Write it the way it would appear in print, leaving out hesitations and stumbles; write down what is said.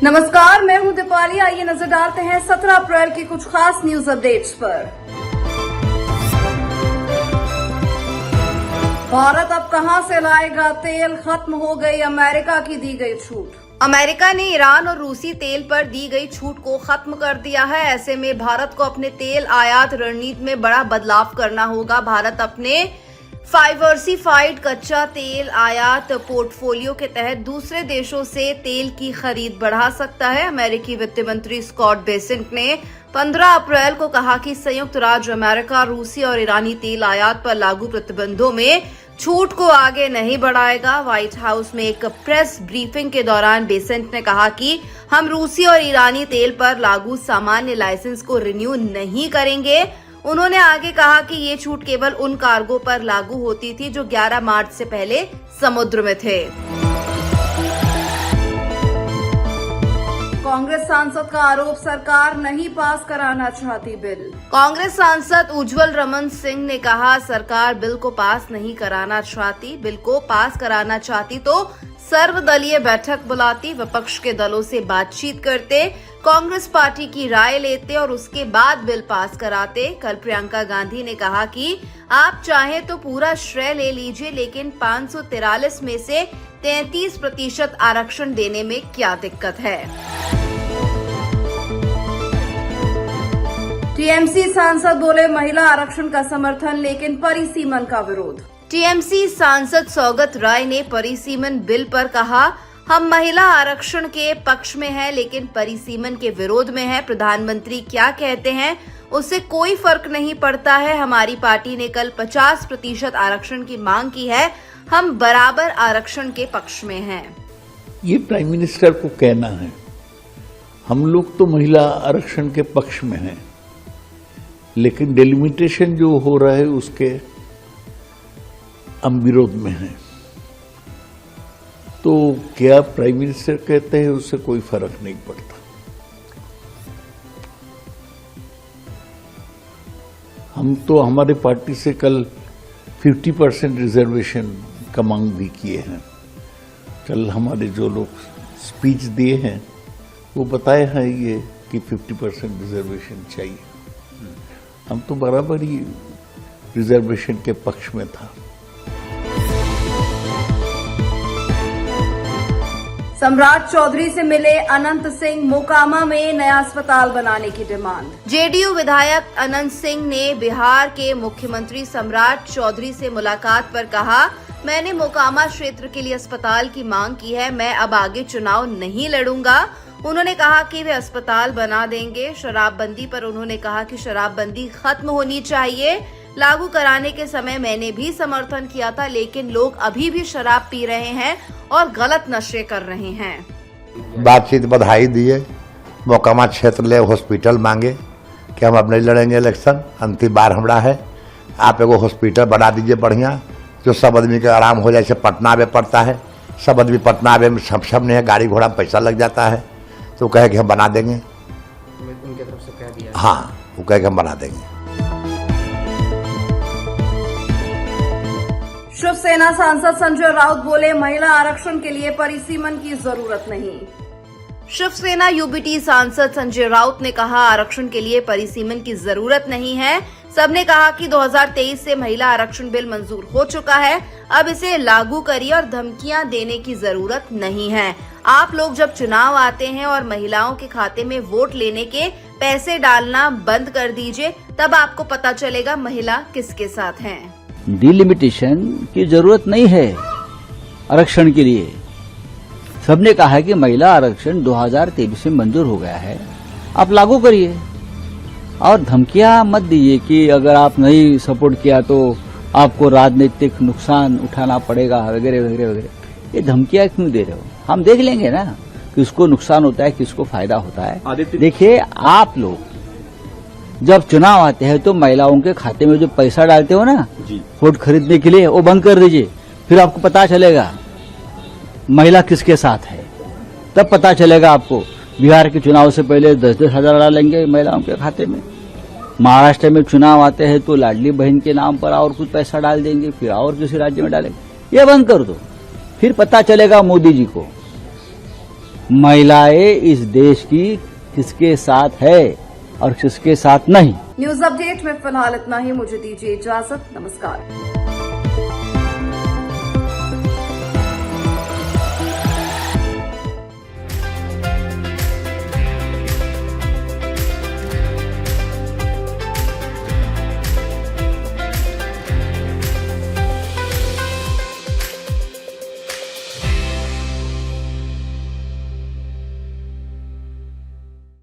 नमस्कार, मैं हूं दीपाली। आइए नजर डालते हैं 17 अप्रैल की कुछ खास न्यूज अपडेट्स पर। भारत अब कहां से लाएगा तेल? खत्म हो गई अमेरिका की दी गई छूट। अमेरिका ने ईरान और रूसी तेल पर दी गई छूट को खत्म कर दिया है। ऐसे में भारत को अपने तेल आयात रणनीति में बड़ा बदलाव करना होगा। भारत अपने डाइवर्सिफाइड कच्चा तेल आयात पोर्टफोलियो के तहत दूसरे देशों से तेल की खरीद बढ़ा सकता है। अमेरिकी वित्त मंत्री स्कॉट बेसेंट ने 15 अप्रैल को कहा कि संयुक्त राज्य अमेरिका रूसी और ईरानी तेल आयात पर लागू प्रतिबंधों में छूट को आगे नहीं बढ़ाएगा। व्हाइट हाउस में एक प्रेस ब्रीफिंग के दौरान बेसेंट ने कहा कि हम रूसी और ईरानी तेल पर लागू सामान्य लाइसेंस को रिन्यू नहीं करेंगे। उन्होंने आगे कहा कि ये छूट केवल उन कार्गो पर लागू होती थी जो 11 मार्च से पहले समुद्र में थे। कांग्रेस सांसद का आरोप, सरकार नहीं पास कराना चाहती बिल। कांग्रेस सांसद उज्जवल रमन सिंह ने कहा, सरकार बिल को पास नहीं कराना चाहती। बिल को पास कराना चाहती तो सर्वदलीय बैठक बुलाती, विपक्ष के दलों से बातचीत करते, कांग्रेस पार्टी की राय लेते और उसके बाद बिल पास कराते। कल प्रियंका गांधी ने कहा कि आप चाहें तो पूरा श्रेय ले लीजिए, लेकिन 543 में से 33% आरक्षण देने में क्या दिक्कत है। टीएमसी सांसद बोले, महिला आरक्षण का समर्थन लेकिन परिसीमन का विरोध। टीएमसी सांसद सौगत राय ने परिसीमन बिल पर कहा, हम महिला आरक्षण के पक्ष में हैं लेकिन परिसीमन के विरोध में हैं। प्रधानमंत्री क्या कहते हैं उससे कोई फर्क नहीं पड़ता है। हमारी पार्टी ने कल 50% आरक्षण की मांग की है। हम बराबर आरक्षण के पक्ष में हैं। ये प्राइम मिनिस्टर को कहना है। हम लोग तो महिला आरक्षण के पक्ष में हैं, लेकिन डेलिमिटेशन जो हो रहा है उसके हम विरोध में हैं। तो क्या प्राइम मिनिस्टर कहते हैं उससे कोई फर्क नहीं पड़ता। हम तो हमारे पार्टी से कल 50% रिजर्वेशन का मांग भी किए हैं। कल हमारे जो लोग स्पीच दिए हैं वो बताए हैं ये कि 50% रिजर्वेशन चाहिए। हम तो बराबर ही रिजर्वेशन के पक्ष में था। सम्राट चौधरी से मिले अनंत सिंह, मोकामा में नया अस्पताल बनाने की डिमांड। जेडीयू विधायक अनंत सिंह ने बिहार के मुख्यमंत्री सम्राट चौधरी से मुलाकात पर कहा, मैंने मोकामा क्षेत्र के लिए अस्पताल की मांग की है। मैं अब आगे चुनाव नहीं लड़ूंगा। उन्होंने कहा कि वे अस्पताल बना देंगे। शराबबंदी पर उन्होंने कहा कि शराबबंदी खत्म होनी चाहिए। लागू कराने के समय मैंने भी समर्थन किया था, लेकिन लोग अभी भी शराब पी रहे हैं और गलत नशे कर रहे हैं। बातचीत बधाई दिए, मोकामा क्षेत्र ले हॉस्पिटल मांगे कि हम अब नहीं लड़ेंगे इलेक्शन, अंतिम बार हमरा है। आप एगो हॉस्पिटल बना दीजिए बढ़िया, जो सब आदमी के आराम हो जाए। जैसे पटना में पड़ता है, सब आदमी पटना में सक्षम नहीं है, गाड़ी घोड़ा में पैसा लग जाता है। तो कहे कि हम बना देंगे। उनके तरफ से कह दिया। हाँ, वो कहे कि हम बना देंगे। शिवसेना सांसद संजय राउत बोले, महिला आरक्षण के लिए परिसीमन की जरूरत नहीं। शिवसेना यूबीटी सांसद संजय राउत ने कहा, आरक्षण के लिए परिसीमन की जरूरत नहीं है। सबने कहा कि 2023 से महिला आरक्षण बिल मंजूर हो चुका है, अब इसे लागू करिए और धमकियां देने की जरूरत नहीं है। आप लोग जब चुनाव आते हैं और महिलाओं के खाते में वोट लेने के पैसे डालना बंद कर दीजिए, तब आपको पता चलेगा महिला किसके साथ है। डिलिमिटेशन की जरूरत नहीं है आरक्षण के लिए। सबने कहा है कि महिला आरक्षण 2023 में मंजूर हो गया है, आप लागू करिए और धमकियां मत दीजिए कि अगर आप नहीं सपोर्ट किया तो आपको राजनीतिक नुकसान उठाना पड़ेगा वगैरह वगैरह वगैरह। ये धमकियां क्यों दे रहे हो? हम देख लेंगे ना किसको नुकसान होता है, किसको फायदा होता है। देखिए, आप लोग जब चुनाव आते हैं तो महिलाओं के खाते में जो पैसा डालते हो ना वोट खरीदने के लिए, वो बंद कर दीजिए। फिर आपको पता चलेगा महिला किसके साथ है, तब पता चलेगा आपको। बिहार के चुनाव से पहले 10-10 हजार डालेंगे महिलाओं के खाते में। महाराष्ट्र में चुनाव आते हैं तो लाडली बहन के नाम पर और कुछ पैसा डाल देंगे, फिर और किसी राज्य में डालेंगे। ये बंद कर दो, फिर पता चलेगा मोदी जी को महिलाएं इस देश की किसके साथ है और किसके साथ नहीं। न्यूज अपडेट में फिलहाल इतना ही। मुझे दीजिए इजाजत। नमस्कार।